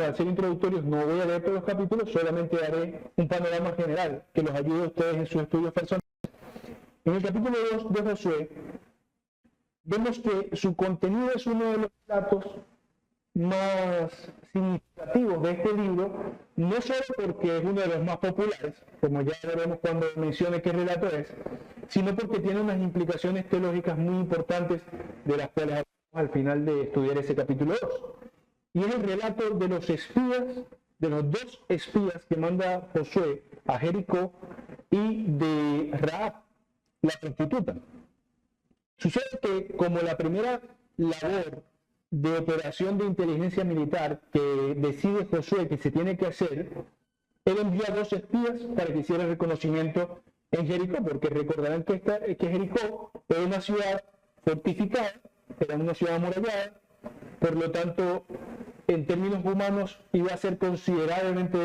al ser introductorios, no voy a leer todos los capítulos, solamente daré un panorama general que los ayude a ustedes en sus estudios personales. En el capítulo 2 de Josué, vemos que su contenido es uno de los datos más significativos de este libro, no solo porque es uno de los más populares, como ya veremos cuando mencione qué relato es, sino porque tiene unas implicaciones teológicas muy importantes de las cuales hablamos al final de estudiar ese capítulo 2. Y es el relato de los espías, de los dos espías que manda Josué a Jericó y de Rahab, la prostituta. Sucede que como la primera labor de operación de inteligencia militar que decide Josué que se tiene que hacer, él envió a dos espías para que hicieran reconocimiento en Jericó, porque recordarán que Jericó era una ciudad fortificada, era una ciudad amurallada, por lo tanto, en términos humanos iba a ser considerablemente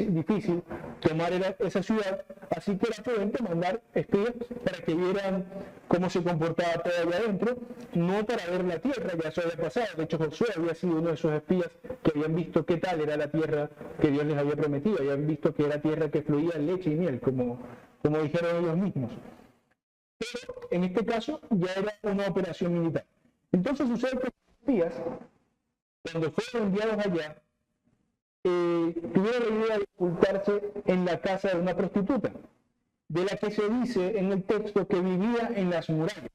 difícil tomar esa ciudad, así que era prudente mandar espías para que vieran cómo se comportaba todo allá adentro, no para ver la tierra, ya eso había pasado. De hecho, Josué había sido uno de esos espías que habían visto qué tal era la tierra que Dios les había prometido, habían visto que era tierra que fluía en leche y miel, como dijeron ellos mismos. Pero en este caso ya era una operación militar. Entonces sucede que los espías, cuando fueron enviados allá, tuvieron la idea de ocultarse en la casa de una prostituta, de la que se dice en el texto que vivía en las murallas.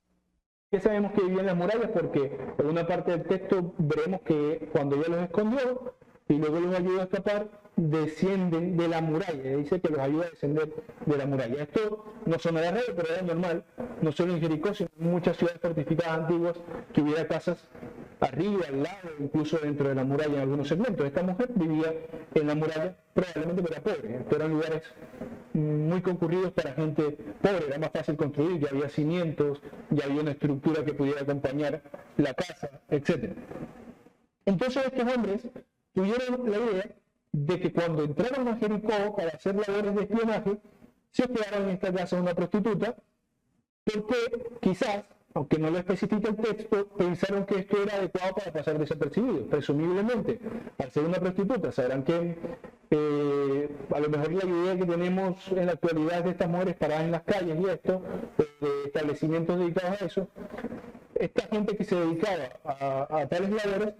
¿Qué sabemos que vivía en las murallas? Porque en una parte del texto veremos que cuando ella los escondió y luego los ayudó a escapar, descienden de la muralla. Dice que los ayuda a descender de la muralla. Esto no sonará raro, pero era normal, no solo en Jericó, sino en muchas ciudades fortificadas antiguas, que hubiera casas arriba, al lado, incluso dentro de la muralla en algunos segmentos. Esta mujer vivía en la muralla, probablemente porque era pobre. Estos eran lugares muy concurridos para gente pobre, era más fácil construir, ya había cimientos, ya había una estructura que pudiera acompañar la casa, etc. Entonces estos hombres tuvieron la idea de que cuando entraron a Jericó para hacer labores de espionaje, se hospedaron en esta casa de una prostituta, porque quizás, aunque no lo especifica el texto, pensaron que esto era adecuado para pasar desapercibido. Presumiblemente, al ser una prostituta, sabrán que a lo mejor la idea que tenemos en la actualidad de estas mujeres paradas en las calles y esto, de establecimientos dedicados a eso, esta gente que se dedicaba a tales labores,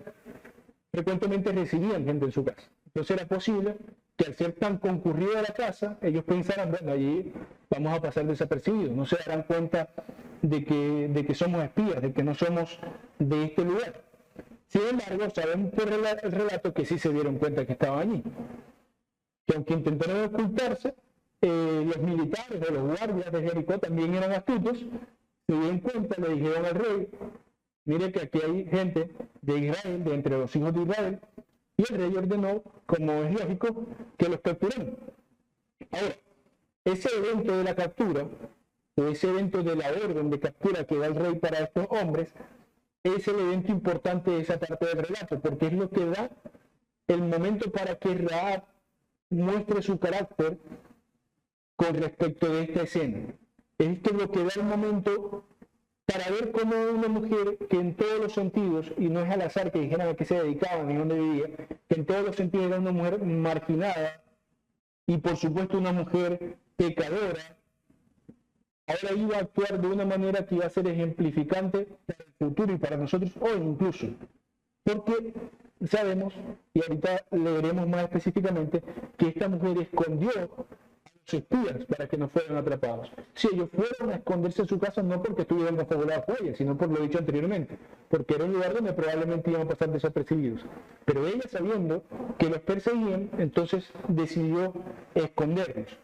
frecuentemente recibían gente en su casa. Entonces era posible que al ser tan concurrida la casa, ellos pensaran, bueno, allí vamos a pasar desapercibidos, no se darán cuenta de que somos espías, de que no somos de este lugar. Sin embargo, sabemos por el relato que sí se dieron cuenta que estaban allí. Que aunque intentaron ocultarse, los militares o los guardias de Jericó también eran astutos, se dieron cuenta, le dijeron al rey, mire que aquí hay gente de Israel, de entre los hijos de Israel, y el rey ordenó, como es lógico, que los capturaran. Ahora, ese evento de la captura, o ese evento de la orden de captura que da el rey para estos hombres, es el evento importante de esa parte del relato, porque es lo que da el momento para que Rahab muestre su carácter con respecto de esta escena. Esto es lo que da el momento para ver cómo una mujer que en todos los sentidos, y no es al azar que dijeran a qué se dedicaba ni dónde vivía, que en todos los sentidos era una mujer marginada y por supuesto una mujer pecadora, ahora iba a actuar de una manera que iba a ser ejemplificante para el futuro y para nosotros hoy incluso. Porque sabemos, y ahorita leeremos más específicamente, que esta mujer escondió espías para que no fueran atrapados. Si ellos fueron a esconderse en su casa no porque estuvieran confabulados por ella, sino por lo dicho anteriormente, porque era un lugar donde probablemente iban a pasar desapercibidos. Pero ella, sabiendo que los perseguían, entonces decidió esconderlos.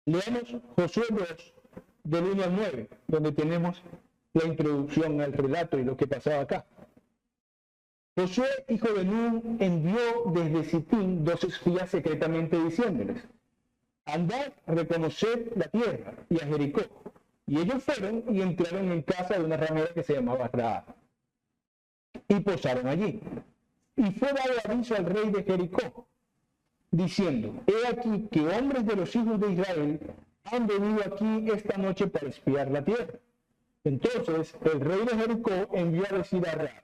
Leamos Josué 2, del 1 al 9, donde tenemos la introducción al relato y lo que pasaba acá. Josué, hijo de Nun, envió desde Sitín 2 espías secretamente diciéndoles: andad a reconocer la tierra y a Jericó. Y ellos fueron y entraron en casa de una ramera que se llamaba Rahab. Y posaron allí. Y fue dado aviso al rey de Jericó, diciendo: he aquí que hombres de los hijos de Israel han venido aquí esta noche para espiar la tierra. Entonces el rey de Jericó envió a decir a Rahab: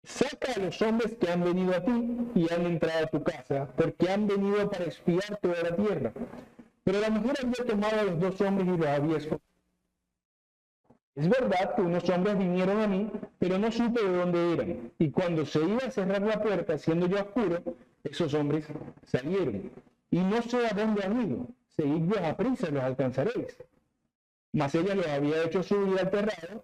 saca a los hombres que han venido a ti y han entrado a tu casa, porque han venido para espiar toda la tierra. Pero la mujer había tomado a los 2 hombres y los había escondido. Es verdad que unos hombres vinieron a mí, pero no supe de dónde eran. Y cuando se iba a cerrar la puerta, siendo ya oscuro, esos hombres salieron. Y no sé a dónde han ido. Seguidlos a prisa, los alcanzaréis. Mas ella los había hecho subir al terrado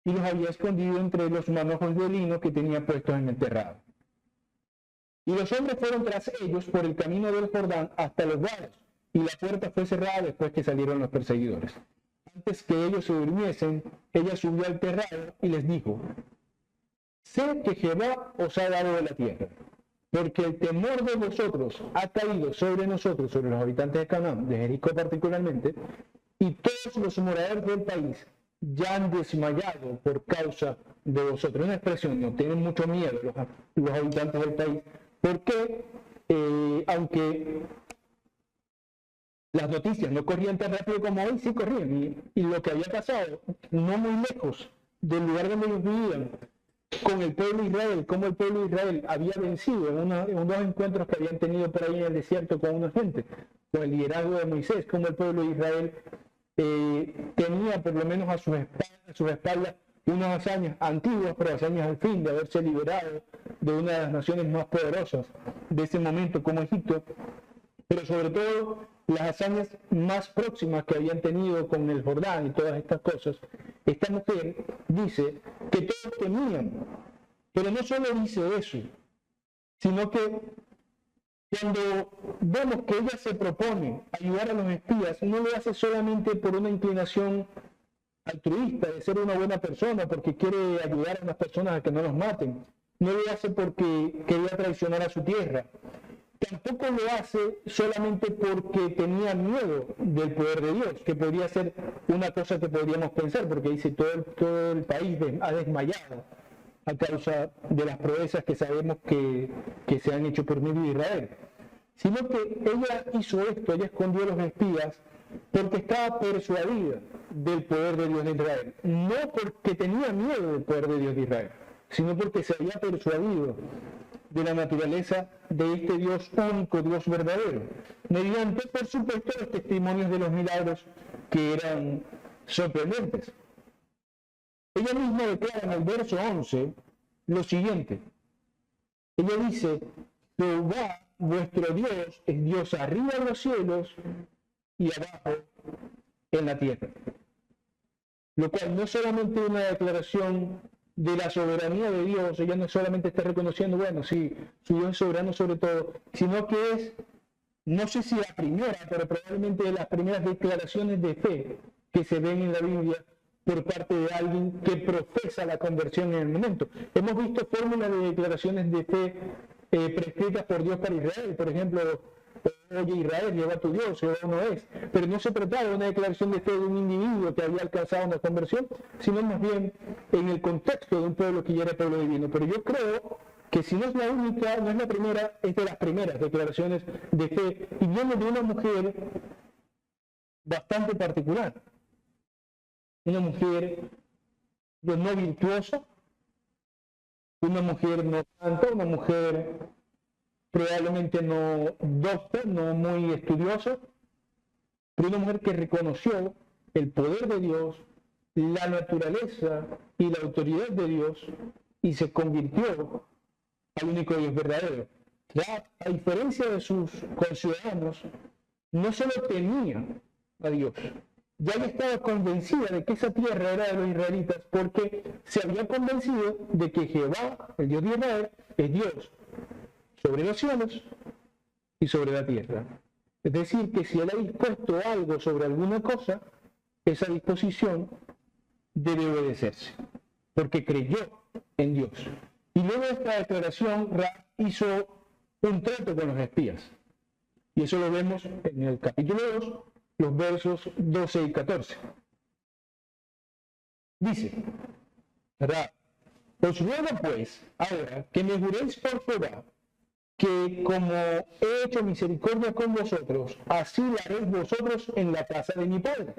y los había escondido entre los manojos de lino que tenía puestos en el terrado. Y los hombres fueron tras ellos por el camino del Jordán hasta los vados, y la puerta fue cerrada después que salieron los perseguidores. Antes que ellos se durmiesen, ella subió al terrado y les dijo: sé que Jehová os ha dado de la tierra, porque el temor de vosotros ha caído sobre nosotros, sobre los habitantes de Canaán, de Jericó particularmente, y todos los moradores del país ya han desmayado por causa de vosotros. Una expresión, no tienen mucho miedo los habitantes del país, porque aunque las noticias no corrían tan rápido como hoy, sí corrían, y lo que había pasado, no muy lejos del lugar donde ellos vivían, con el pueblo de Israel, como el pueblo de Israel había vencido en unos encuentros que habían tenido por ahí en el desierto con una gente, con el liderazgo de Moisés, como el pueblo de Israel tenía por lo menos a sus espaldas unas hazañas antiguas, pero hazañas al fin de haberse liberado de una de las naciones más poderosas de ese momento como Egipto, pero sobre todo las hazañas más próximas que habían tenido con el Jordán y todas estas cosas. Esta mujer dice que todos temían, pero no solo dice eso, sino que cuando vemos que ella se propone ayudar a los espías, no lo hace solamente por una inclinación altruista, de ser una buena persona, porque quiere ayudar a las personas a que no los maten. No lo hace porque quería traicionar a su tierra. Tampoco lo hace solamente porque tenía miedo del poder de Dios, que podría ser una cosa que podríamos pensar, porque dice todo el país ha desmayado a causa de las proezas que sabemos que se han hecho por medio de Israel. Sino que ella hizo esto, ella escondió a los espías porque estaba persuadida del poder de Dios de Israel. No porque tenía miedo del poder de Dios de Israel, sino porque se había persuadido de la naturaleza de este Dios único, Dios verdadero, mediante, por supuesto, los testimonios de los milagros que eran sorprendentes. Ella misma declara en el verso 11 lo siguiente. Ella dice: Jehová vuestro Dios es Dios arriba en los cielos y abajo en la tierra. Lo cual no es solamente una declaración de la soberanía de Dios, ella no solamente está reconociendo, bueno, sí, su Dios es soberano sobre todo, sino que es, no sé si la primera, pero probablemente de las primeras declaraciones de fe que se ven en la Biblia por parte de alguien que profesa la conversión en el momento. Hemos visto fórmulas de declaraciones de fe prescritas por Dios para Israel, por ejemplo, oye Israel, Jehová tu Dios, Jehová uno es, pero no se trataba de una declaración de fe de un individuo que había alcanzado una conversión, sino más bien en el contexto de un pueblo que ya era pueblo divino. Pero yo creo que si no es la única, no es la primera, es de las primeras declaraciones de fe, y viene de una mujer bastante particular, una mujer no virtuosa, una mujer no santa, una mujer probablemente no docta, no muy estudiosa, pero una mujer que reconoció el poder de Dios, la naturaleza y la autoridad de Dios, y se convirtió al único Dios verdadero. Ya, a diferencia de sus conciudadanos, no solo temía a Dios, ya estaba convencida de que esa tierra era de los israelitas, porque se había convencido de que Jehová, el Dios de Israel, es Dios sobre los cielos y sobre la tierra. Es decir, que si él ha dispuesto algo sobre alguna cosa, esa disposición debe obedecerse, porque creyó en Dios. Y luego de esta declaración, Ra hizo un trato con los espías. Y eso lo vemos en el capítulo 2, los versos 12 y 14. Dice, Ra: os ruego pues ahora que me juréis por Jehová, que como he hecho misericordia con vosotros, así la haréis vosotros en la casa de mi padre,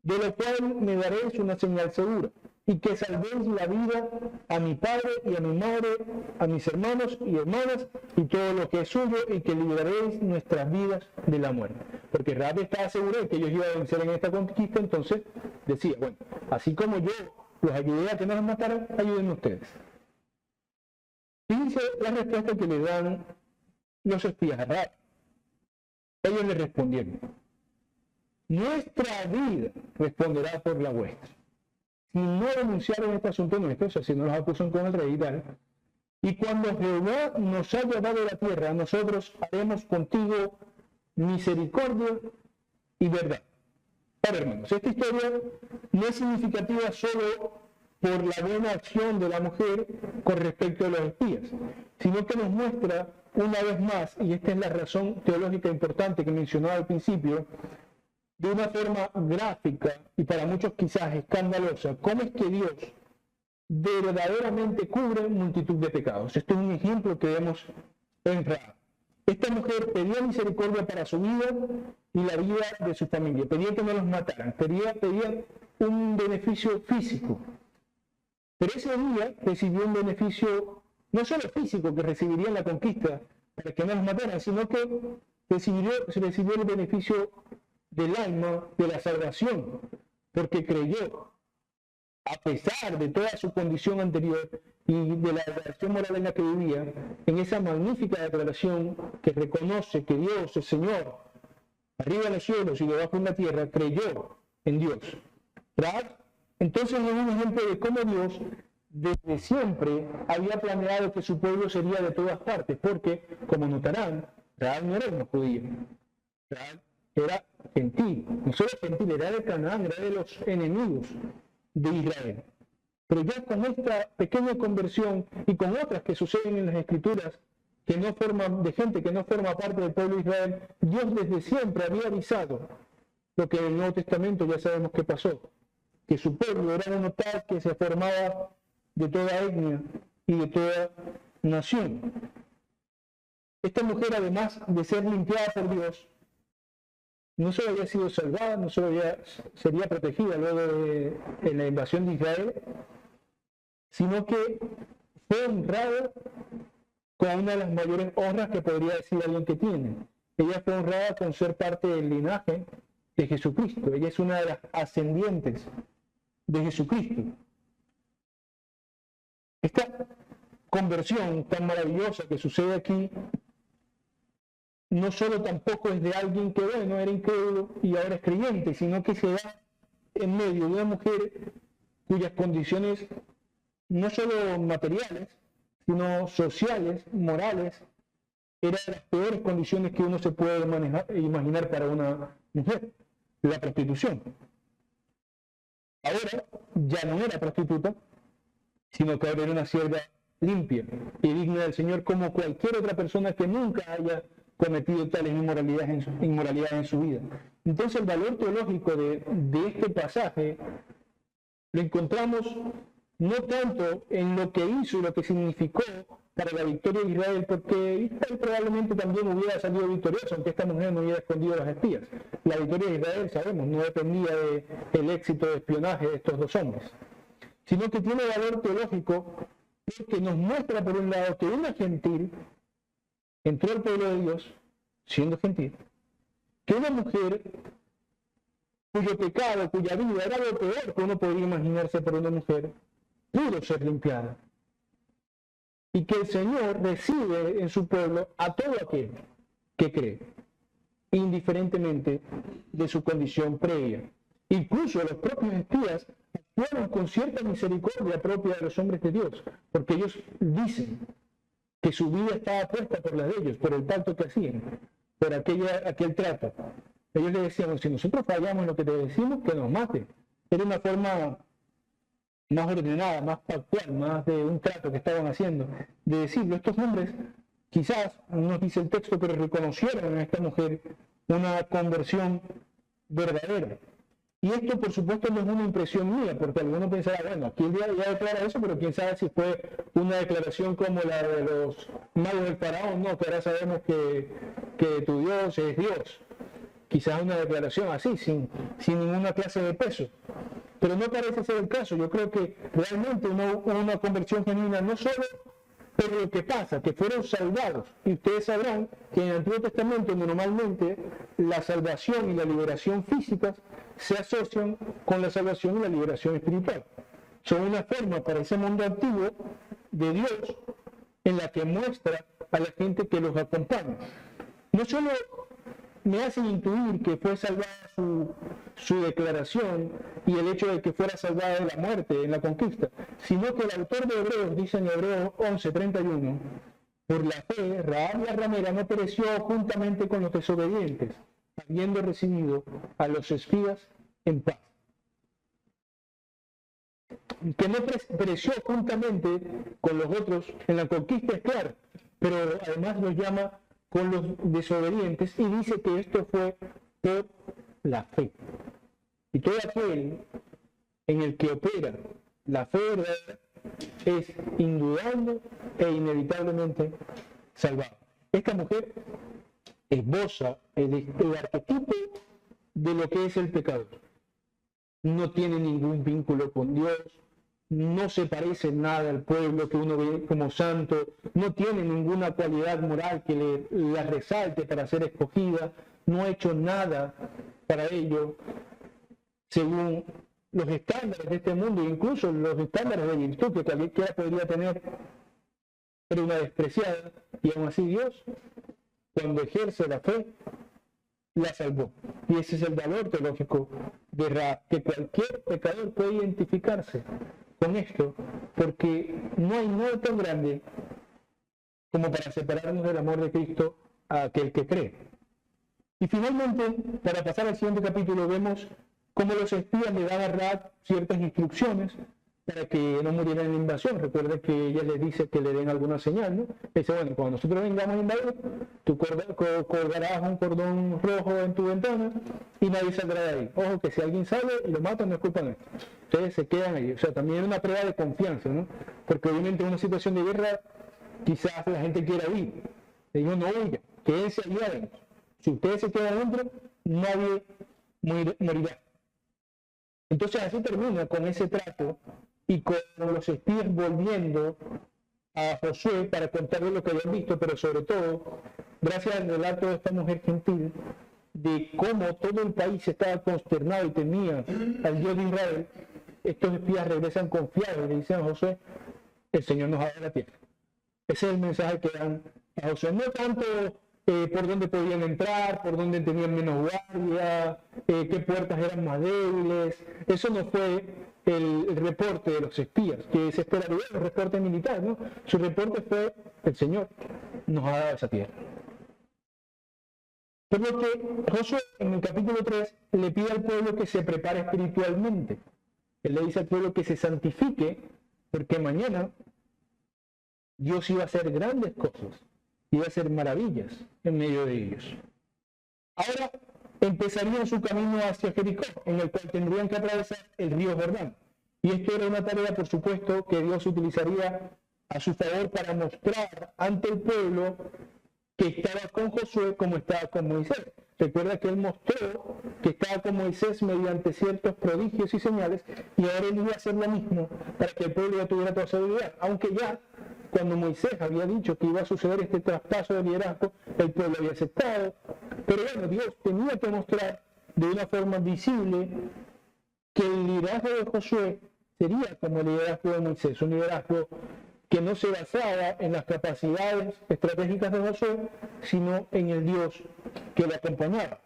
de lo cual me daréis una señal segura. y que salvéis la vida a mi padre y a mi madre, a mis hermanos y hermanas, y todo lo que es suyo, y que liberaréis nuestras vidas de la muerte. Porque Rahab estaba segura de que ellos iban a vencer en esta conquista, entonces decía, bueno, así como yo los ayudé a que no los mataran, ayúdenme ustedes. Fíjense la respuesta que le dan los espías a Rahab. Ellos le respondieron, nuestra vida responderá por la vuestra. Si no denunciaron este asunto nuestro, o sea, si no los acusan con el rey y tal, y cuando Jehová nos haya dado la tierra, nosotros haremos contigo misericordia y verdad. Ahora, hermanos, esta historia no es significativa solo por la buena acción de la mujer con respecto a los espías, sino que nos muestra una vez más, y esta es la razón teológica importante que mencionaba al principio, de una forma gráfica y para muchos quizás escandalosa, cómo es que Dios verdaderamente cubre multitud de pecados. Esto es un ejemplo que vemos en Rahab. Esta mujer pedía misericordia para su vida y la vida de su familia, pedía que no los mataran, pedía un beneficio físico. Pero ese día recibió un beneficio no solo físico que recibiría en la conquista para que no los mataran, sino que recibió el beneficio del alma, de la salvación, porque creyó, a pesar de toda su condición anterior y de la declaración moral en la que vivía, en esa magnífica declaración que reconoce que Dios es Señor, arriba en los cielos y debajo en la tierra, creyó en Dios. Rahab, entonces, es un ejemplo de cómo Dios desde siempre había planeado que su pueblo sería de todas partes, porque, como notarán, Rahab no era una judía, Rahab era gentil, no solo gentil, era de Canaán, era de los enemigos de Israel. Pero ya con esta pequeña conversión y con otras que suceden en las Escrituras, de gente que no forma parte del pueblo de Israel, Dios desde siempre había avisado lo que en el Nuevo Testamento ya sabemos que pasó, que su pueblo era uno tal que se formaba de toda etnia y de toda nación. Esta mujer, además de ser limpiada por Dios, no solo había sido salvada, no solo sería protegida luego de la invasión de Israel, sino que fue honrada con una de las mayores honras que podría decir alguien que tiene. Ella fue honrada con ser parte del linaje de Jesucristo. Ella es una de las ascendientes de Jesucristo. Esta conversión tan maravillosa que sucede aquí no solo tampoco es de alguien que, bueno, era incrédulo y ahora es creyente, sino que se da en medio de una mujer cuyas condiciones no solo materiales, sino sociales, morales, eran las peores condiciones que uno se puede imaginar para una mujer, la prostitución. Ahora ya no era prostituta, sino que ahora era una sierva limpia y digna del Señor como cualquier otra persona que nunca haya cometido tales inmoralidades en su vida. Entonces el valor teológico de este pasaje lo encontramos no tanto en lo que hizo y lo que significó para la victoria de Israel, porque Israel probablemente también hubiera salido victorioso, aunque esta mujer no hubiera escondido a las espías. La victoria de Israel, sabemos, no dependía del éxito de espionaje de estos dos hombres, sino que tiene valor teológico porque nos muestra, por un lado, que una gentil entró al pueblo de Dios, siendo gentil, que una mujer cuyo pecado, cuya vida era lo peor que uno podría imaginarse por una mujer, pudo ser limpiada. Y que el Señor recibe en su pueblo a todo aquel que cree, indiferentemente de su condición previa. Incluso los propios espías actuaron con cierta misericordia propia de los hombres de Dios, porque ellos dicen que su vida estaba puesta por la de ellos, por el pacto que hacían, por aquel trato. Ellos le decían, si nosotros fallamos en lo que te decimos, que nos mate. Era una forma más ordenada, más pactual, más de un trato que estaban haciendo, de decirlo. Estos hombres, quizás, no nos dice el texto, pero reconocieron en esta mujer una conversión verdadera. Y esto, por supuesto, no es una impresión mía, porque alguno pensará, bueno, aquí ya declara eso, pero quién sabe si fue una declaración como la de los magos del faraón, no, que ahora sabemos que tu Dios es Dios. Quizás una declaración así, sin ninguna clase de peso. pero no parece ser el caso. Yo creo que realmente hubo una conversión genuina, no solo por lo que pasa, que fueron salvados. Y ustedes sabrán que en el Antiguo Testamento normalmente la salvación y la liberación físicas se asocian con la salvación y la liberación espiritual. Son una forma para ese mundo antiguo de Dios en la que muestra a la gente que los acompaña. No solo me hacen intuir que fue salvada su declaración y el hecho de que fuera salvada de la muerte en la conquista, sino que el autor de Hebreos dice en Hebreos 11:31, por la fe, Rahab la ramera no pereció juntamente con los desobedientes, habiendo recibido a los espías en paz. Que no pereció juntamente con los otros en la conquista es claro, pero además los llama con los desobedientes y dice que esto fue por la fe. Y todo aquel en el que opera la fe verdadera es indudable e inevitablemente salvado. Esta mujer esboza el arquetipo de lo que es el pecador. No tiene ningún vínculo con Dios, no se parece en nada al pueblo que uno ve como santo, no tiene ninguna cualidad moral que la resalte para ser escogida, no ha hecho nada para ello según los estándares de este mundo, incluso los estándares de virtud que cualquiera podría tener, pero una despreciada, y aún así Dios, cuando ejerce la fe, la salvó. Y ese es el valor teológico de Rahab, que cualquier pecador puede identificarse con esto, porque no hay nada tan grande como para separarnos del amor de Cristo a aquel que cree. Y finalmente, para pasar al siguiente capítulo, vemos cómo los espías le dan a Rahab ciertas instrucciones para que no muriera en la invasión. Recuerden que ella les dice que le den alguna señal, ¿no? Dice, bueno, cuando nosotros vengamos a invadir, tú colgarás un cordón rojo en tu ventana y nadie saldrá de ahí. Ojo, que si alguien sale y lo matan, no es culpa nuestra. Ustedes se quedan ahí. O sea, también es una prueba de confianza, ¿no? Porque obviamente en una situación de guerra, quizás la gente quiera huir. Le digo, no huyan, quédense ahí adentro. Si ustedes se quedan adentro, nadie morirá. Entonces así termina con ese trato y con los espías volviendo a Josué para contarle lo que habían visto, pero sobre todo, gracias al relato de esta mujer gentil, de cómo todo el país estaba consternado y temía al Dios de Israel, estos espías regresan confiados y le dicen a Josué, el Señor nos ha dado la tierra. Ese es el mensaje que dan a Josué. No tanto por dónde podían entrar, por dónde tenían menos guardia, qué puertas eran más débiles. Eso no fue el reporte de los espías, que se esperaría el reporte militar, ¿no? Su reporte fue, el Señor nos ha dado esa tierra. Por lo que Josué en el capítulo 3 le pide al pueblo que se prepare espiritualmente. Él le dice al pueblo que se santifique, porque mañana Dios iba a hacer grandes cosas, iba a hacer maravillas en medio de ellos. Ahora empezarían su camino hacia Jericó, en el cual tendrían que atravesar el río Jordán. Y esto era una tarea, por supuesto, que Dios utilizaría a su favor para mostrar ante el pueblo que estaba con Josué como estaba con Moisés. Recuerda que él mostró que estaba con Moisés mediante ciertos prodigios y señales, y ahora él iba a hacer lo mismo para que el pueblo ya tuviera toda seguridad. Aunque ya, cuando Moisés había dicho que iba a suceder este traspaso de liderazgo, el pueblo había aceptado. Pero bueno, Dios tenía que mostrar de una forma visible que el liderazgo de Josué sería como el liderazgo de Moisés, un liderazgo que no se basaba en las capacidades estratégicas de Josué, sino en el Dios que lo acompañaba.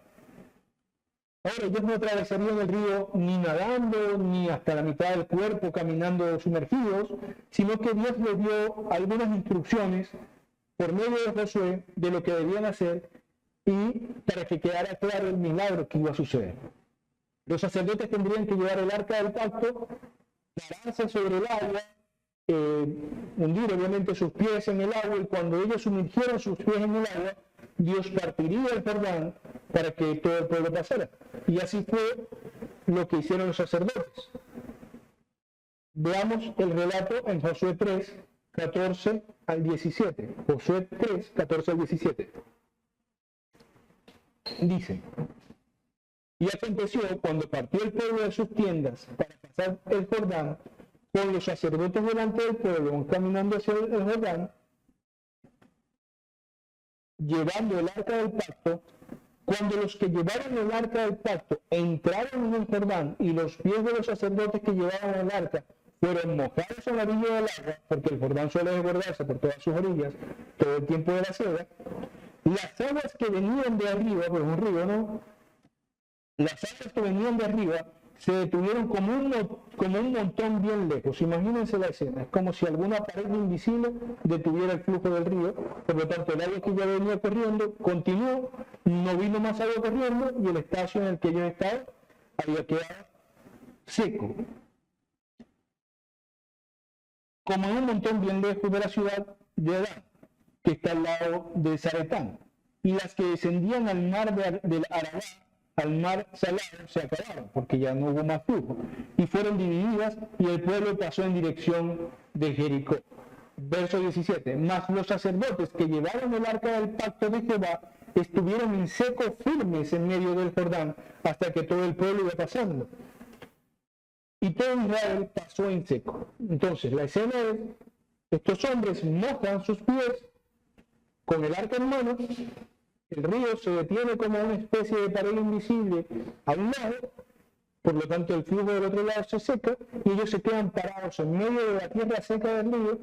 Ahora, ellos no atravesarían el río ni nadando, ni hasta la mitad del cuerpo caminando sumergidos, sino que Dios les dio algunas instrucciones por medio de Josué de lo que debían hacer y para que quedara claro el milagro que iba a suceder. Los sacerdotes tendrían que llevar el arca del pacto, pararse sobre el agua, hundir obviamente sus pies en el agua, y cuando ellos sumergieron sus pies en el agua, Dios partiría el Jordán para que todo el pueblo pasara. Y así fue lo que hicieron los sacerdotes. Veamos el relato en Josué 3, 14 al 17. Josué 3, 14 al 17. Dice: y aconteció cuando partió el pueblo de sus tiendas para pasar el Jordán, con los sacerdotes delante del pueblo, caminando hacia el Jordán, llevando el arca del pacto. Cuando los que llevaron el arca del pacto entraron en el Jordán y los pies de los sacerdotes que llevaban el arca fueron mojados a la orilla del agua, porque el Jordán suele desbordarse por todas sus orillas todo el tiempo de la siega, las aguas que venían de arriba, pues un río, ¿no? Las aguas que venían de arriba se detuvieron como un montón bien lejos. Imagínense la escena, es como si alguna pared invisible detuviera el flujo del río. Por lo tanto, el agua que ya venía corriendo continuó, no vino más agua corriendo y el espacio en el que ellos estaban había quedado seco. Como en un montón bien lejos de la ciudad de Adán, que está al lado de Zaretán, y las que descendían al mar del Arabá, al mar salado, se acabaron, porque ya no hubo más flujo, y fueron divididas, y el pueblo pasó en dirección de Jericó. Verso 17, mas los sacerdotes que llevaron el arca del pacto de Jehová estuvieron en seco firmes en medio del Jordán, hasta que todo el pueblo iba pasando. Y todo Israel pasó en seco. Entonces, la escena es, estos hombres mojan sus pies con el arca en mano, el río se detiene como una especie de pared invisible a un lado, por lo tanto el flujo del otro lado se seca y ellos se quedan parados en medio de la tierra seca del río,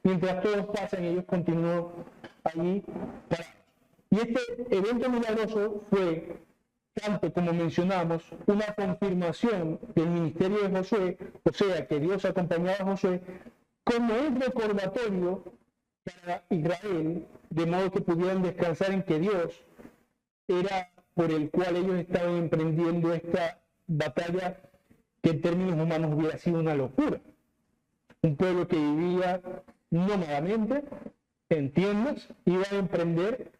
mientras todos pasan y ellos continúan allí parados. Y este evento milagroso fue, tanto como mencionamos, una confirmación del ministerio de Josué, o sea, que Dios acompañaba a Josué, como un recordatorio para Israel, de modo que pudieran descansar en que Dios era por el cual ellos estaban emprendiendo esta batalla que en términos humanos hubiera sido una locura. Un pueblo que vivía nómadamente, en tiendas, iba a emprender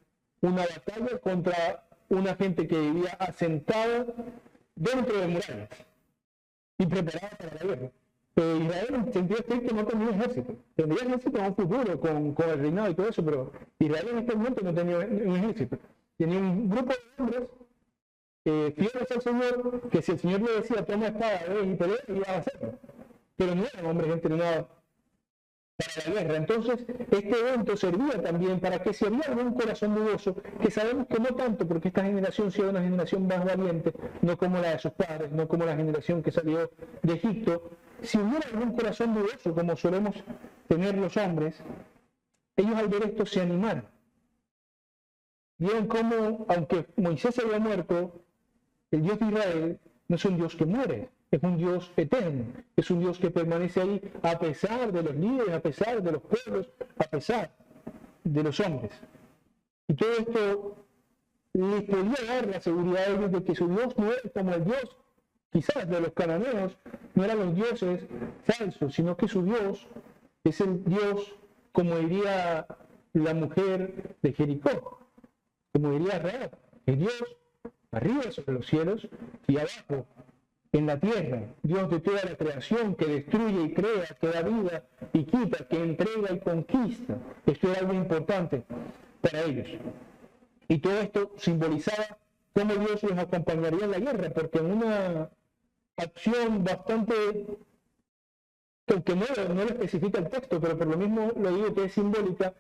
una batalla contra una gente que vivía asentada dentro de murallas y preparada para la guerra. Pero Israel en sentido estricto no tenía ejército. Tendría ejército en un futuro con el reinado y todo eso, pero Israel en este momento no tenía un ejército. Tenía un grupo de hombres fieles al Señor, que si el Señor le decía toma espada, y pelea, iba a hacerlo. Pero no eran hombres entrenados para la guerra. Entonces, este evento servía también para que si había algún corazón dudoso, que sabemos que no tanto, porque esta generación sea una generación más valiente, no como la de sus padres, no como la generación que salió de Egipto, si hubiera algún corazón dudoso, como solemos tener los hombres, ellos al ver esto se animaron. Vieron cómo, aunque Moisés había muerto, el Dios de Israel no es un Dios que muere, es un Dios eterno, es un Dios que permanece ahí a pesar de los líderes, a pesar de los pueblos, a pesar de los hombres. Y todo esto les podía dar la seguridad a ellos de que su Dios no era como el Dios quizás de los cananeos, no eran los dioses falsos, sino que su Dios es el Dios, como diría la mujer de Jericó, como diría Rahab, el Dios arriba sobre los cielos y abajo en la tierra, Dios de toda la creación, que destruye y crea, que da vida y quita, que entrega y conquista. Esto era algo importante para ellos. Y todo esto simbolizaba cómo Dios los acompañaría en la guerra, porque en una acción bastante, aunque no lo especifica el texto, pero por lo mismo lo digo que es simbólica,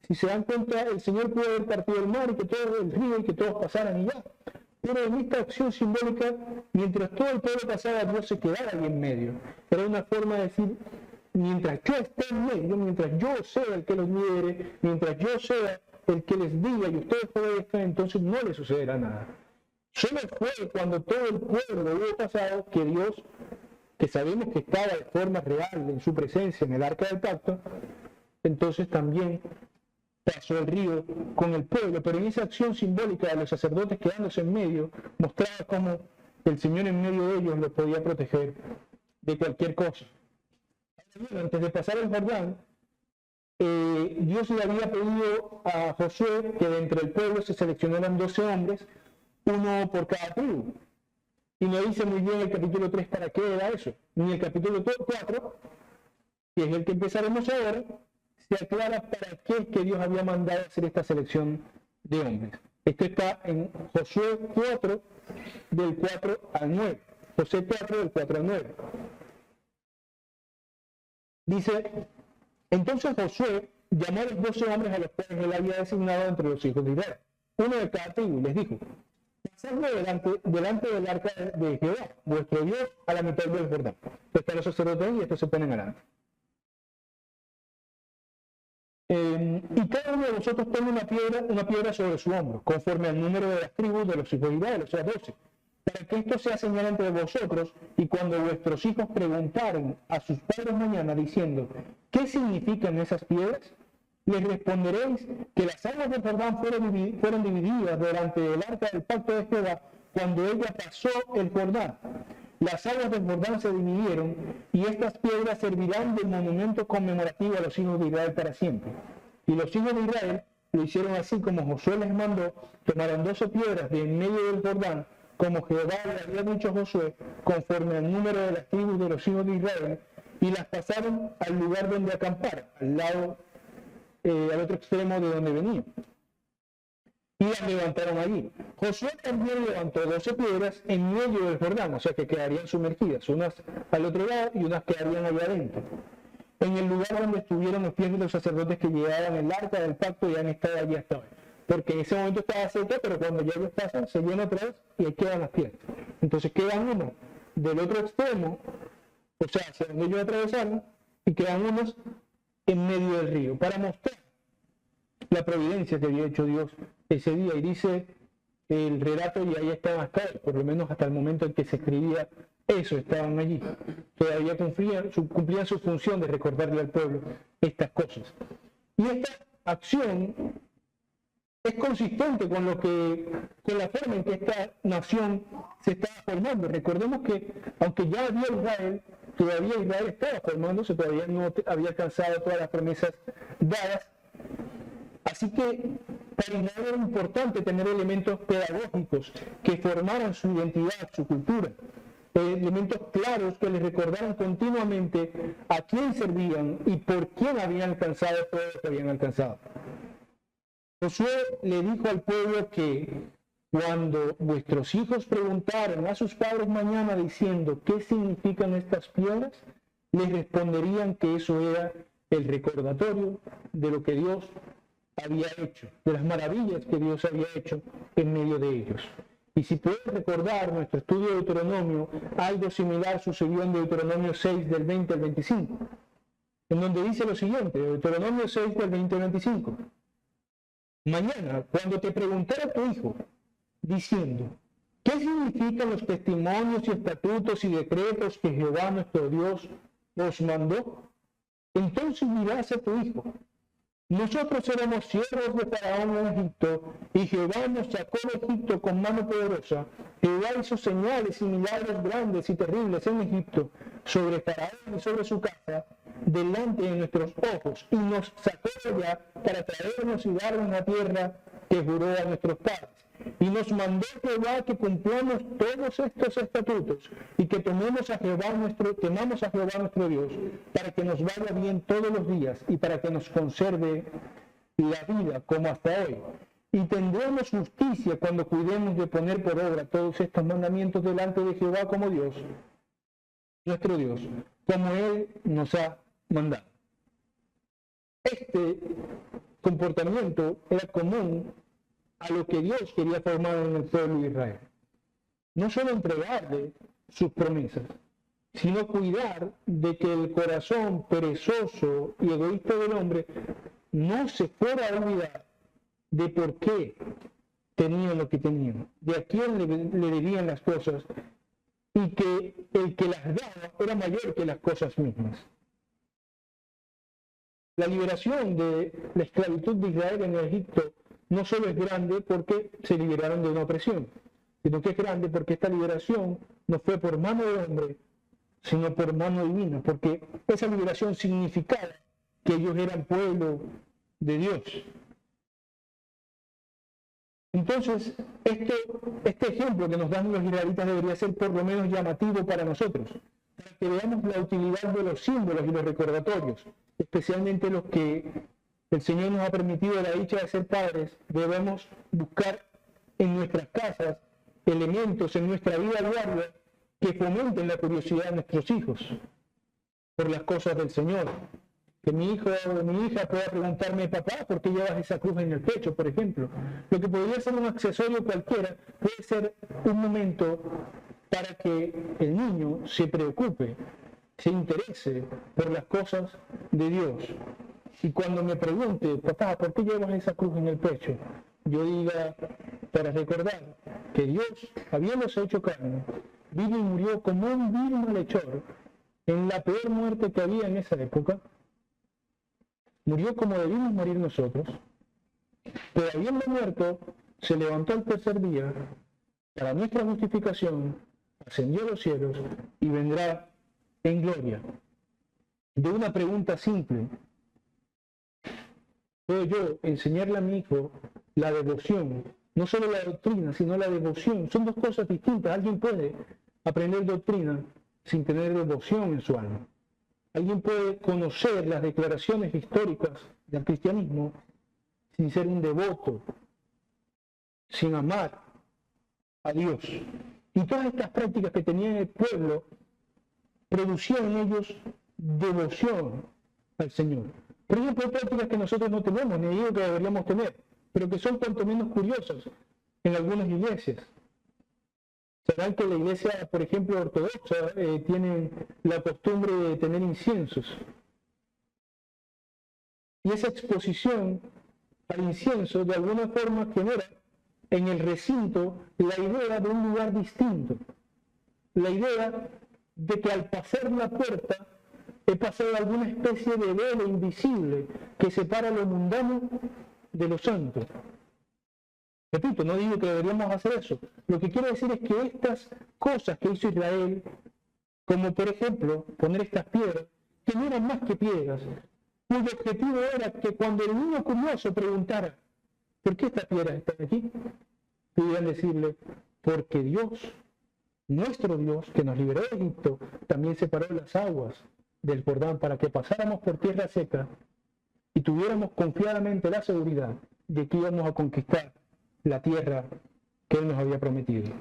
si se dan cuenta, el Señor pudo haber partido el mar y que todo el río y que todos pasaran y ya. Pero en esta acción simbólica, mientras todo el pueblo pasaba, Dios se quedaba ahí en medio. Era una forma de decir, mientras yo esté en medio, mientras yo sea el que los lidere, mientras yo sea el que les diga y ustedes obedezcan, entonces no les sucederá nada. Solo fue cuando todo el pueblo hubo pasado que Dios, que sabemos que estaba de forma real en su presencia en el arca del pacto, entonces también pasó el río con el pueblo, pero en esa acción simbólica de los sacerdotes quedándose en medio, mostraba cómo el Señor en medio de ellos los podía proteger de cualquier cosa. Antes de pasar el Jordán, Dios le había pedido a Josué que de entre el pueblo se seleccionaran 12 hombres, uno por cada tribu. Y no dice muy bien el capítulo 3 para qué era eso, ni el capítulo 4, que es el que empezaremos ahora, se aclara para qué es que Dios había mandado hacer esta selección de hombres. Esto está en Josué 4, del 4 al 9. Josué 4, del 4 al 9. Dice, entonces Josué llamó a los 12 hombres a los cuales él había designado entre los hijos de Israel, uno de cada tribu, y les dijo, pasadme delante del arca de Jehová, vuestro Dios, a la mitad del Jordán. Están los sacerdotes y estos se ponen adelante. Y cada uno de vosotros tome una piedra sobre su hombro, conforme al número de las tribus de los hijos de Israel, o sea, 12, para que esto sea señal entre vosotros, y cuando vuestros hijos preguntaren a sus padres mañana diciendo, ¿qué significan esas piedras? Les responderéis que las aguas del Jordán fueron divididas delante del arca del pacto de Jehová cuando ella pasó el Jordán. Las aguas del Jordán se dividieron y estas piedras servirán de monumento conmemorativo a los hijos de Israel para siempre. Y los hijos de Israel lo hicieron así como Josué les mandó, tomaron 12 piedras de en medio del Jordán, como Jehová le había dicho a Josué, conforme al número de las tribus de los hijos de Israel, y las pasaron al lugar donde acampar, al otro extremo de donde venían. Y las levantaron allí. Josué también levantó 12 piedras en medio del Jordán, o sea que quedarían sumergidas, unas al otro lado y unas quedarían allá adentro, en el lugar donde estuvieron los pies de los sacerdotes que llevaban el arca del pacto y han estado allí hasta hoy. Porque en ese momento estaba seca, pero cuando ya ellos pasan, se llena otra vez y ahí quedan las piedras. Entonces quedan unos del otro extremo, o sea, hacia donde ellos atravesaron, y quedan unos en medio del río, para mostrar la providencia que había hecho Dios ese día. Y dice el relato, y ahí estaban hasta hoy, por lo menos hasta el momento en que se escribía eso, estaban allí. Todavía cumplían su función de recordarle al pueblo estas cosas. Y esta acción es consistente con la forma en que esta nación se estaba formando. Recordemos que, aunque ya había Israel, todavía Israel estaba formándose, todavía no había alcanzado todas las promesas dadas. Así que para Israel era importante tener elementos pedagógicos que formaran su identidad, su cultura, elementos claros que les recordaran continuamente a quién servían y por quién habían alcanzado todo lo que habían alcanzado. Josué le dijo al pueblo que cuando vuestros hijos preguntaran a sus padres mañana diciendo ¿qué significan estas piedras?, les responderían que eso era el recordatorio de lo que Dios había hecho, de las maravillas que Dios había hecho en medio de ellos. Y si puedes recordar nuestro estudio de Deuteronomio, algo similar sucedió en Deuteronomio 6 del 20 al 25, en donde dice lo siguiente, Deuteronomio 6 del 20 al 25. Mañana, cuando te preguntara tu hijo, diciendo, ¿qué significan los testimonios y estatutos y decretos que Jehová nuestro Dios os mandó? Entonces dirás a tu hijo, nosotros éramos siervos de Faraón en Egipto, y Jehová nos sacó de Egipto con mano poderosa. Jehová hizo señales y milagros grandes y terribles en Egipto, sobre Faraón y sobre su casa, delante de nuestros ojos, y nos sacó de allá para traernos y darnos la tierra que juró a nuestros padres. Y nos mandó Jehová que cumplamos todos estos estatutos y que temamos a Jehová nuestro Dios, para que nos vaya bien todos los días y para que nos conserve la vida como hasta hoy. Y tendremos justicia cuando cuidemos de poner por obra todos estos mandamientos delante de Jehová como Dios, nuestro Dios, como Él nos ha mandado. Este comportamiento era común a lo que Dios quería formar en el pueblo de Israel. No solo entregarle sus promesas, sino cuidar de que el corazón perezoso y egoísta del hombre no se fuera a olvidar de por qué tenían lo que tenían, de a quién le debían las cosas, y que el que las daba era mayor que las cosas mismas. La liberación de la esclavitud de Israel en Egipto no solo es grande porque se liberaron de una opresión, sino que es grande porque esta liberación no fue por mano de hombre, sino por mano divina, porque esa liberación significaba que ellos eran pueblo de Dios. Entonces, este ejemplo que nos dan los israelitas debería ser por lo menos llamativo para nosotros, para que veamos la utilidad de los símbolos y los recordatorios, especialmente los que el Señor nos ha permitido la dicha de ser padres. Debemos buscar en nuestras casas elementos en nuestra vida diaria que fomenten la curiosidad de nuestros hijos. por las cosas del Señor. Que mi hijo o mi hija pueda preguntarme, papá, ¿por qué llevas esa cruz en el pecho, por ejemplo? Lo que podría ser un accesorio cualquiera puede ser un momento para que el niño se preocupe, se interese por las cosas de Dios. Y cuando me pregunte, papá, ¿por qué llevas esa cruz en el pecho? Yo diga, para recordar que Dios, habiéndose hecho carne, vino y murió como un vil malhechor en la peor muerte que había en esa época. Murió como debimos morir nosotros, pero habiendo muerto, se levantó al tercer día para nuestra justificación, ascendió a los cielos y vendrá en gloria. De una pregunta simple, ¿puedo yo enseñarle a mi hijo la devoción? No solo la doctrina, sino la devoción. Son dos cosas distintas. Alguien puede aprender doctrina sin tener devoción en su alma. Alguien puede conocer las declaraciones históricas del cristianismo sin ser un devoto, sin amar a Dios. Y todas estas prácticas que tenía el pueblo producían en ellos devoción al Señor. Por ejemplo, hay prácticas que nosotros no tenemos, ni digo que deberíamos tener, pero que son cuanto menos curiosas en algunas iglesias. Sabrán que la iglesia, por ejemplo, ortodoxa, tiene la costumbre de tener inciensos. Y esa exposición al incienso, de alguna forma, genera en el recinto la idea de un lugar distinto. La idea de que al pasar la puerta he pasado alguna especie de velo invisible que separa lo mundano de lo santo. Repito, no digo que deberíamos hacer eso. Lo que quiero decir es que estas cosas que hizo Israel, como por ejemplo poner estas piedras, que no eran más que piedras, cuyo objetivo era que cuando el niño curioso preguntara, ¿por qué estas piedras están aquí?, pudieran decirle, porque Dios, nuestro Dios, que nos liberó de Egipto, también separó las aguas del Jordán para que pasáramos por tierra seca y tuviéramos confiadamente la seguridad de que íbamos a conquistar la tierra que Él nos había prometido.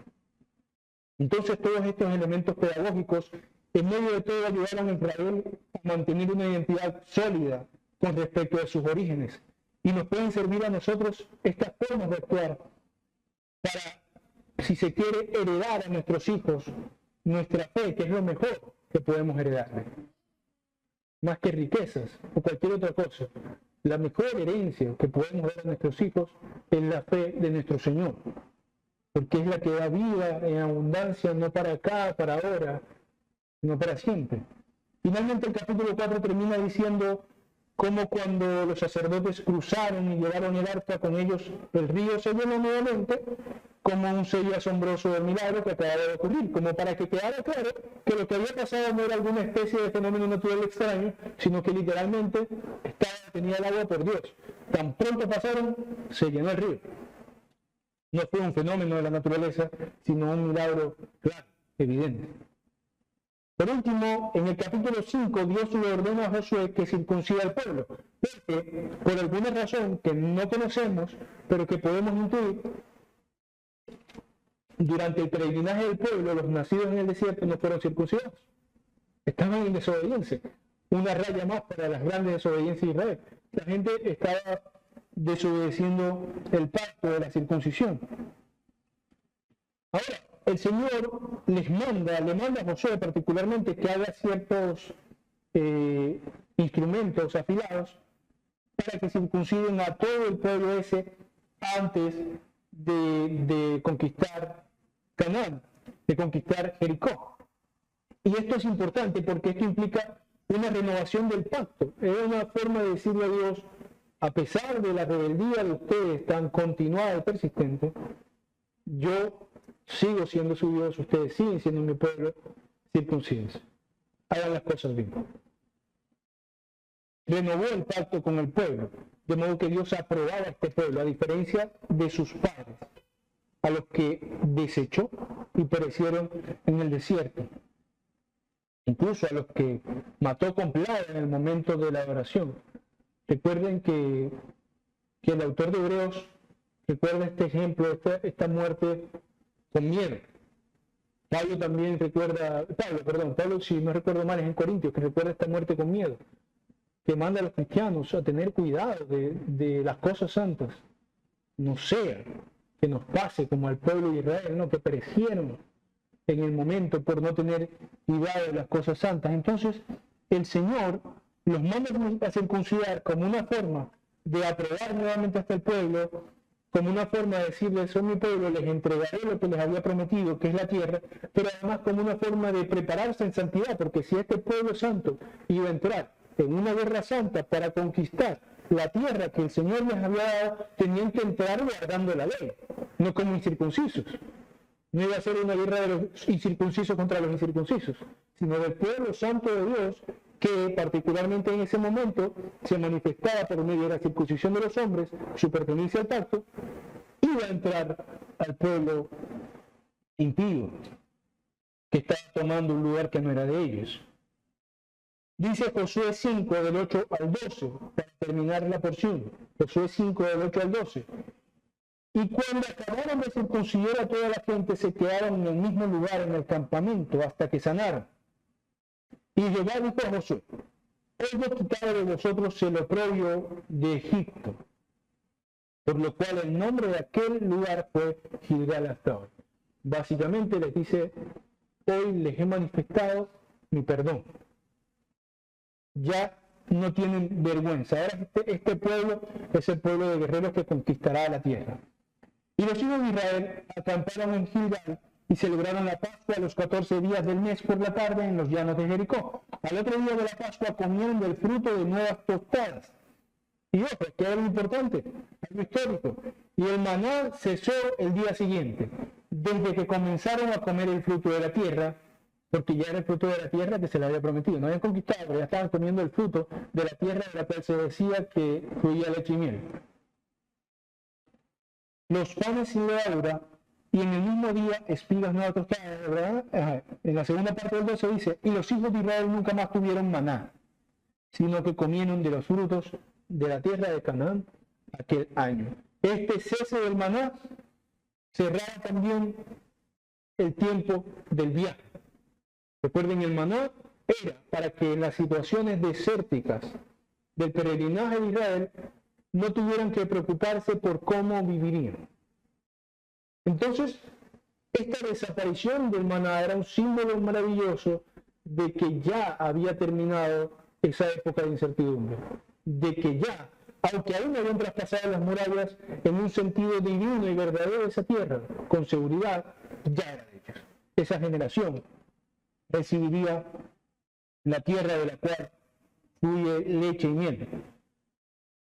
Entonces todos estos elementos pedagógicos en medio de todo ayudaron a Israel a mantener una identidad sólida con respecto a sus orígenes y nos pueden servir a nosotros estas formas de actuar para, si se quiere, heredar a nuestros hijos nuestra fe, que es lo mejor que podemos heredarle, más que riquezas o cualquier otra cosa. La mejor herencia que podemos dar a nuestros hijos es la fe de nuestro Señor, porque es la que da vida en abundancia, no para acá, para ahora, sino para siempre. Finalmente el capítulo 4 termina diciendo cómo cuando los sacerdotes cruzaron y llevaron el arca con ellos, el río se llenó nuevamente, como un sello asombroso del milagro que acababa de ocurrir, como para que quedara claro que lo que había pasado no era alguna especie de fenómeno natural extraño, sino que literalmente estaba detenida el agua por Dios. Tan pronto pasaron, se llenó el río. No fue un fenómeno de la naturaleza, sino un milagro claro, evidente. Por último, en el capítulo 5, Dios le ordena a Josué que circuncida al pueblo, porque por alguna razón que no conocemos, pero que podemos intuir, durante el peregrinaje del pueblo, los nacidos en el desierto no fueron circuncidados. Estaban en desobediencia. Una raya más para las grandes desobediencias de Israel. La gente estaba desobedeciendo el pacto de la circuncisión. Ahora, el Señor le manda a Josué particularmente que haga ciertos instrumentos afilados para que circunciden a todo el pueblo ese antes de conquistar Canaán, de conquistar Jericó. Y esto es importante porque esto implica una renovación del pacto. Es una forma de decirle a Dios, a pesar de la rebeldía de ustedes tan continuada y persistente, yo sigo siendo su Dios, ustedes siguen siendo mi pueblo, circuncídense. Hagan las cosas bien. Renovó el pacto con el pueblo, de modo que Dios aprobaba a este pueblo, a diferencia de sus padres, a los que desechó y perecieron en el desierto. Incluso a los que mató con plaga en el momento de la adoración. Recuerden que el autor de Hebreos recuerda este ejemplo, esta muerte con miedo. Pablo, si no recuerdo mal, es en Corintios, que recuerda esta muerte con miedo, que manda a los cristianos a tener cuidado de las cosas santas. No sea que nos pase como al pueblo de Israel, ¿no? Que perecieron en el momento por no tener cuidado de las cosas santas. Entonces, el Señor los manda a circuncidar como una forma de aprobar nuevamente hasta el pueblo, como una forma de decirles: son mi pueblo, les entregaré lo que les había prometido, que es la tierra, pero además como una forma de prepararse en santidad, porque si este pueblo santo iba a entrar en una guerra santa para conquistar la tierra que el Señor les había dado, tenían que entrar guardando la ley, no como incircuncisos. No iba a ser una guerra de los incircuncisos contra los incircuncisos, sino del pueblo santo de Dios, que particularmente en ese momento se manifestaba por medio de la circuncisión de los hombres, su pertenencia al pacto, iba a entrar al pueblo impío, que estaba tomando un lugar que no era de ellos. Dice Josué 5, del 8 al 12, para terminar la porción. Josué 5, del 8 al 12. Y cuando acabaron de circuncidar a toda la gente, se quedaron en el mismo lugar en el campamento hasta que sanaron. Y Jehová dijo a Josué: hoy he quitado de vosotros el oprobio de Egipto, por lo cual el nombre de aquel lugar fue Gilgal hasta hoy. Básicamente les dice: hoy les he manifestado mi perdón. Ya no tienen vergüenza. Ahora este pueblo es el pueblo de guerreros que conquistará la tierra. Y los hijos de Israel acamparon en Gilgal y celebraron la Pascua a los 14 días del mes por la tarde en los llanos de Jericó. Al otro día de la Pascua comieron del fruto de nuevas tostadas. Y ojo, que era algo importante, algo histórico. Y el maná cesó el día siguiente, desde que comenzaron a comer el fruto de la tierra, porque ya era el fruto de la tierra que se le había prometido. No habían conquistado, pero ya estaban comiendo el fruto de la tierra de la cual se decía que fluía leche y miel. Los panes sin levadura, y en el mismo día espigas no tostadas, ¿verdad? En la segunda parte del 12 dice: y los hijos de Israel nunca más tuvieron maná, sino que comieron de los frutos de la tierra de Canaán aquel año. Este cese del maná cerraba también el tiempo del viaje. Recuerden, el maná era para que en las situaciones desérticas del peregrinaje de Israel no tuvieran que preocuparse por cómo vivirían. Entonces, esta desaparición del maná era un símbolo maravilloso de que ya había terminado esa época de incertidumbre, de que ya, aunque aún habían traspasado las murallas en un sentido divino y verdadero de esa tierra, con seguridad, ya era de ellos. Esa generación recibiría la tierra de la cual fluye leche y miel.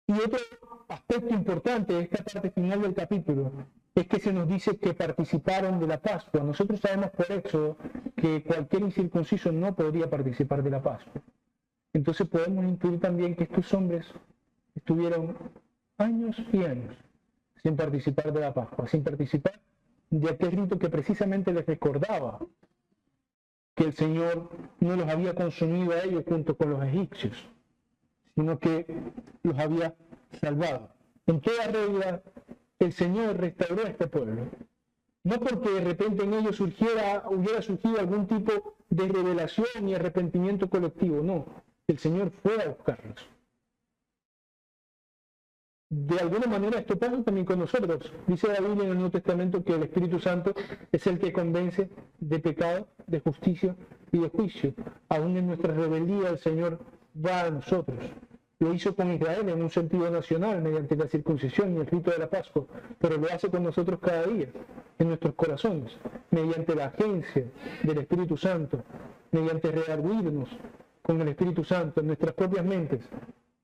Y otro aspecto importante de esta parte final del capítulo es que se nos dice que participaron de la Pascua. Nosotros sabemos por Éxodo que cualquier incircunciso no podría participar de la Pascua. Entonces podemos intuir también que estos hombres estuvieron años y años sin participar de la Pascua, sin participar de aquel rito que precisamente les recordaba que el Señor no los había consumido a ellos junto con los egipcios, sino que los había salvado. En toda regla, el Señor restauró a este pueblo. No porque de repente en ellos hubiera surgido algún tipo de revelación y arrepentimiento colectivo, no. El Señor fue a buscarlos. De alguna manera esto pasa también con nosotros. Dice la Biblia en el Nuevo Testamento que el Espíritu Santo es el que convence de pecado, de justicia y de juicio. Aún en nuestra rebeldía el Señor va a nosotros. Lo hizo con Israel en un sentido nacional mediante la circuncisión y el rito de la Pascua, pero lo hace con nosotros cada día, en nuestros corazones, mediante la agencia del Espíritu Santo, mediante redarguirnos con el Espíritu Santo en nuestras propias mentes,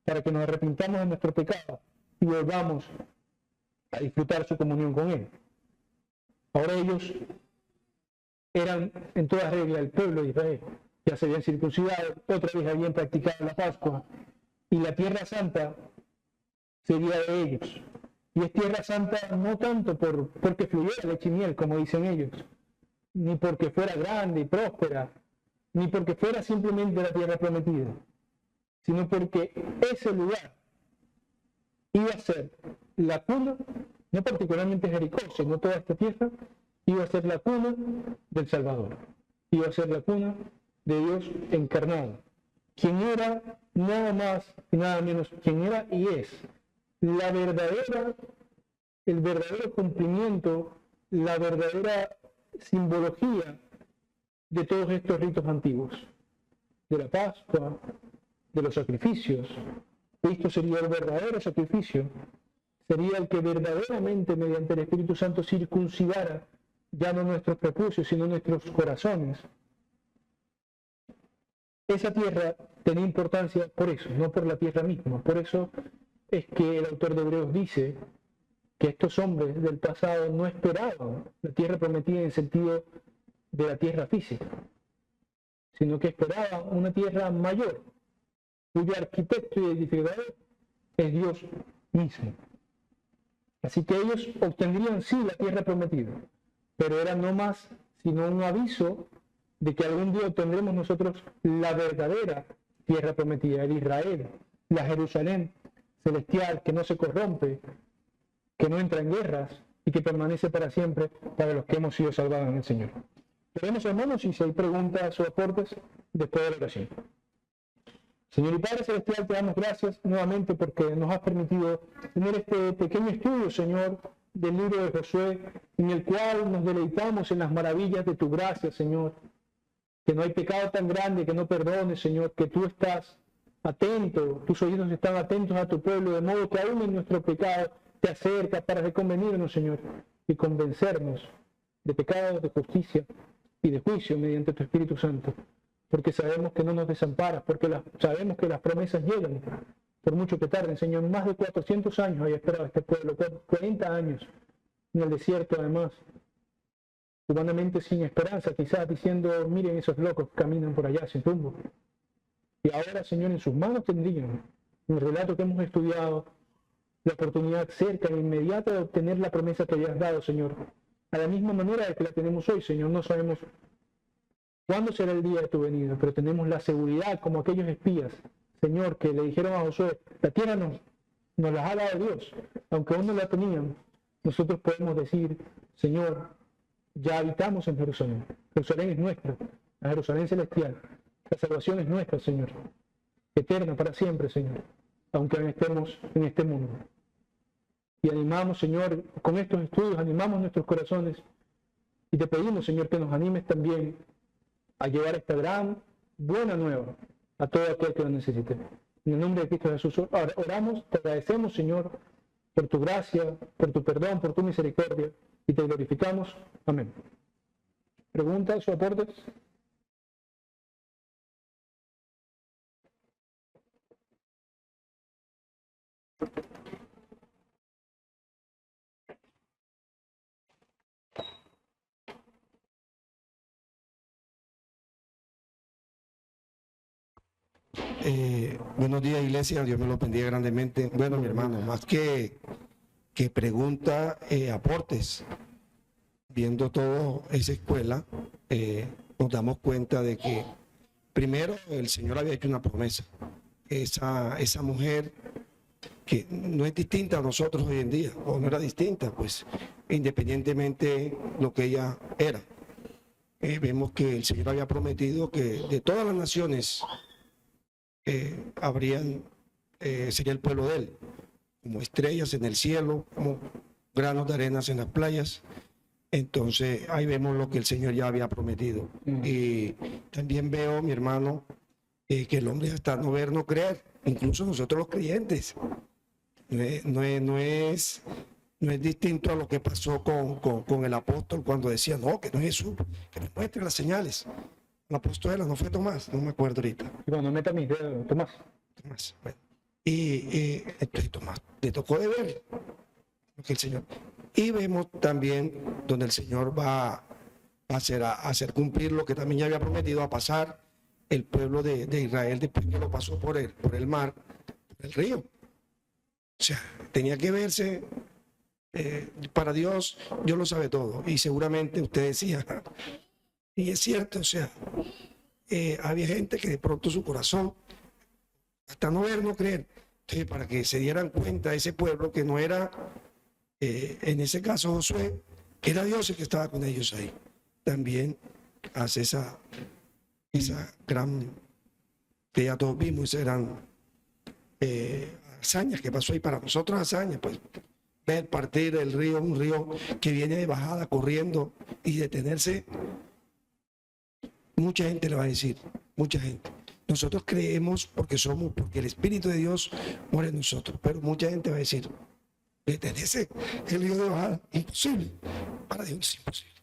para que nos arrepintamos de nuestro pecado y volvamos a disfrutar su comunión con Él. Ahora ellos eran en toda regla el pueblo de Israel, ya se habían circuncidado, otra vez habían practicado la Pascua, y la Tierra Santa sería de ellos. Y es Tierra Santa no tanto porque fluyera leche y miel, como dicen ellos, ni porque fuera grande y próspera, ni porque fuera simplemente la tierra prometida, sino porque ese lugar iba a ser la cuna, no particularmente Jericó, sino toda esta tierra, Iba a ser la cuna del Salvador. Iba a ser la cuna de Dios encarnado. Quien era nada más y nada menos, quien era y es el verdadero cumplimiento, la verdadera simbología de todos estos ritos antiguos, de la Pascua, de los sacrificios. Cristo sería el verdadero sacrificio, sería el que verdaderamente mediante el Espíritu Santo circuncidara ya no nuestros prepucios, sino nuestros corazones. Esa tierra tenía importancia por eso, no por la tierra misma. Por eso es que el autor de Hebreos dice que estos hombres del pasado no esperaban la tierra prometida en el sentido de la tierra física, sino que esperaban una tierra mayor, cuyo arquitecto y edificador es Dios mismo. Así que ellos obtendrían sí la tierra prometida, pero era no más sino un aviso de que algún día obtendremos nosotros la verdadera tierra prometida, el Israel, la Jerusalén celestial, que no se corrompe, que no entra en guerras y que permanece para siempre para los que hemos sido salvados en el Señor. Veremos, hermanos, y si hay preguntas o aportes después de la oración. Señor y Padre Celestial, te damos gracias nuevamente porque nos has permitido tener este pequeño estudio, Señor, del libro de Josué, en el cual nos deleitamos en las maravillas de tu gracia, Señor. Que no hay pecado tan grande que no perdones, Señor, que tú estás atento, tus oídos están atentos a tu pueblo, de modo que aún en nuestro pecado te acercas para reconvenirnos, Señor, y convencernos de pecado, de justicia y de juicio mediante tu Espíritu Santo. Porque sabemos que no nos desamparas, porque sabemos que las promesas llegan, por mucho que tarden, Señor. Más de 400 años había esperado este pueblo, 40 años en el desierto, además, humanamente sin esperanza, quizás diciendo, miren esos locos que caminan por allá sin rumbo. Y ahora, Señor, en sus manos tendrían, en el relato que hemos estudiado, la oportunidad cerca e inmediata de obtener la promesa que hayas dado, Señor. A la misma manera de que la tenemos hoy, Señor. No sabemos cuándo será el día de tu venida, pero tenemos la seguridad, como aquellos espías, Señor, que le dijeron a Josué, la tierra nos la ha dado Dios, aunque aún no la tenían. Nosotros podemos decir, Señor, ya habitamos en Jerusalén. Jerusalén es nuestra, la Jerusalén celestial. La salvación es nuestra, Señor, eterna para siempre, Señor, aunque estemos en este mundo. Y animamos, Señor, con estos estudios, animamos nuestros corazones y te pedimos, Señor, que nos animes también a llevar esta gran buena nueva a todo aquel que lo necesite. En el nombre de Cristo Jesús oramos, te agradecemos, Señor, por tu gracia, por tu perdón, por tu misericordia, y te glorificamos. Amén. ¿Preguntas o aportes? Buenos días, iglesia, Dios me lo bendiga grandemente. Bueno, mi hermano, más que pregunta, aportes. Viendo toda esa escuela, nos damos cuenta de que primero el Señor había hecho una promesa. Esa mujer que no es distinta a nosotros hoy en día, o no era distinta, pues independientemente lo que ella era. Vemos que el Señor había prometido que de todas las naciones sería el pueblo de él, como estrellas en el cielo, como granos de arenas en las playas. Entonces ahí vemos lo que el Señor ya había prometido. Y también veo, mi hermano, que el hombre hasta no ver, no creer, incluso nosotros los creyentes. No es distinto a lo que pasó con el apóstol cuando decía, no, que no es Jesús, que nos muestre las señales. El apóstol era, no fue Tomás, no me acuerdo ahorita. Y cuando meta mis dedos, Tomás. Bueno. Y entonces Tomás le tocó de ver lo que el Señor. Y vemos también donde el Señor va a hacer cumplir lo que también ya había prometido, a pasar el pueblo de Israel después que lo pasó por el mar, por el río. O sea, tenía que verse, para Dios lo sabe todo. Y seguramente usted decía, y es cierto, o sea, había gente que de pronto su corazón, hasta no ver, no creer. Entonces, para que se dieran cuenta ese pueblo que no era, en ese caso Josué, era Dios el que estaba con ellos ahí. También hace esa gran, que ya todos vimos, esa gran hazaña que pasó ahí para nosotros, hazaña, pues ver partir el río, un río que viene de bajada corriendo y detenerse. Mucha gente le va a decir, mucha gente. Nosotros creemos porque el Espíritu de Dios mora en nosotros, pero mucha gente va a decir, detenerse el río de bajada, imposible. Para Dios es imposible.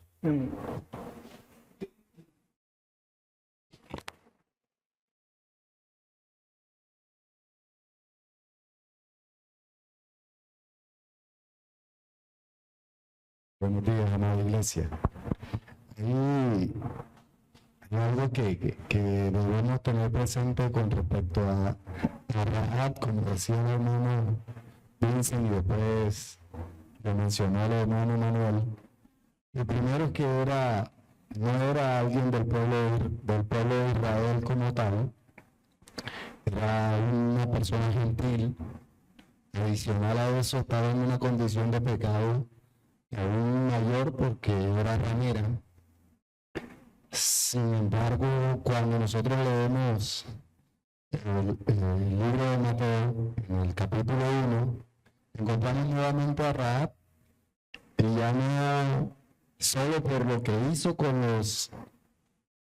Buenos días, amada iglesia. Hay algo que debemos tener presente con respecto a Rahab, como decía el hermano Vincent y después lo mencionó el hermano Manuel. Lo primero es que no era alguien del pueblo de Israel como tal, era una persona gentil. Adicional a eso, estaba en una condición de pecado aún mayor porque era ramera. Sin embargo, cuando nosotros leemos el libro de Mateo, en el capítulo 1, encontramos nuevamente a Rahab, y ya no solo por lo que hizo con los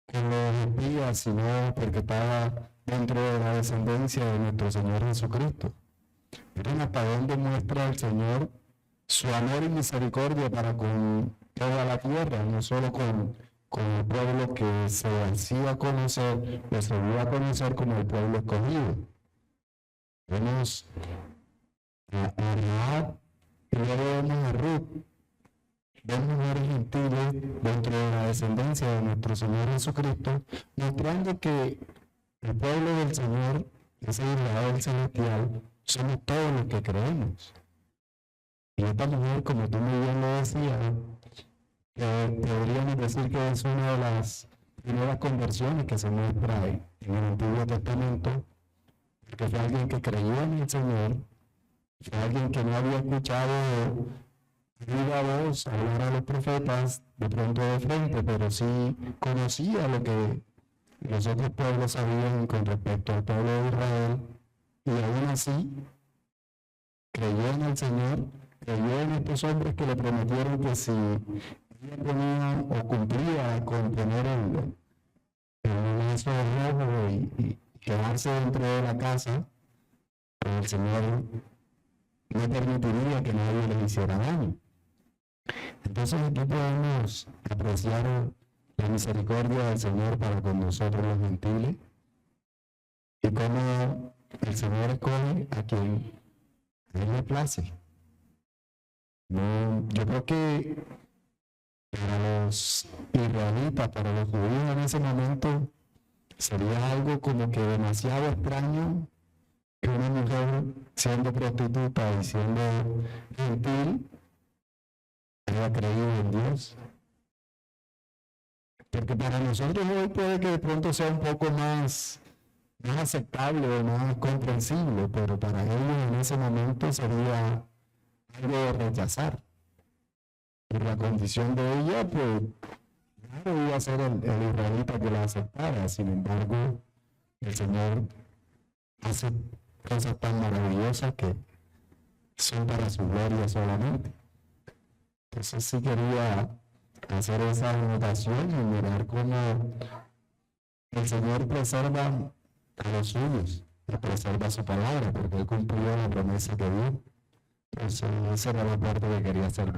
espías, sino porque estaba dentro de la descendencia de nuestro Señor Jesucristo. Miren hasta dónde muestra el Señor su amor y misericordia para con toda la tierra, no solo con el pueblo que se hacía conocer, o se dio a conocer como el pueblo escogido. Vemos a Rahab y luego vemos a Ruth, dos mujeres gentiles dentro de la descendencia de nuestro Señor Jesucristo, mostrando que el pueblo del Señor, ese Israel celestial, somos todos los que creemos. Y esta mujer, como tú muy bien lo decías, podríamos decir que es una de las primeras conversiones que se muestra en el Antiguo Testamento, porque fue alguien que creyó en el Señor, fue alguien que no había escuchado viva voz hablar a los profetas de pronto de frente, pero sí conocía lo que los otros pueblos sabían con respecto al pueblo de Israel, y aún así creyó en el Señor, creyó en estos hombres que le prometieron que si ella ponía o cumplía con poner el lazo rojo y quedarse dentro de la casa, pues el Señor no permitiría que nadie le hiciera daño. Entonces aquí podemos apreciar la misericordia del Señor para con nosotros los gentiles y cómo el Señor escoge a quien a Él le place. No, yo creo que para los israelitas, para los judíos en ese momento, sería algo como que demasiado extraño que una mujer siendo prostituta y siendo gentil haya creído en Dios. Porque para nosotros hoy puede que de pronto sea un poco más aceptable o más comprensible, pero para ellos en ese momento sería algo de rechazar. Por la condición de ella, pues no debía ser el israelita que la aceptara. Sin embargo, el Señor hace cosas tan maravillosas que son para su gloria solamente. Entonces sí quería hacer esa anotación y mirar cómo el Señor preserva a los suyos, y preserva su palabra, porque Él cumplió la promesa que dio. Entonces esa era la parte que quería hacer.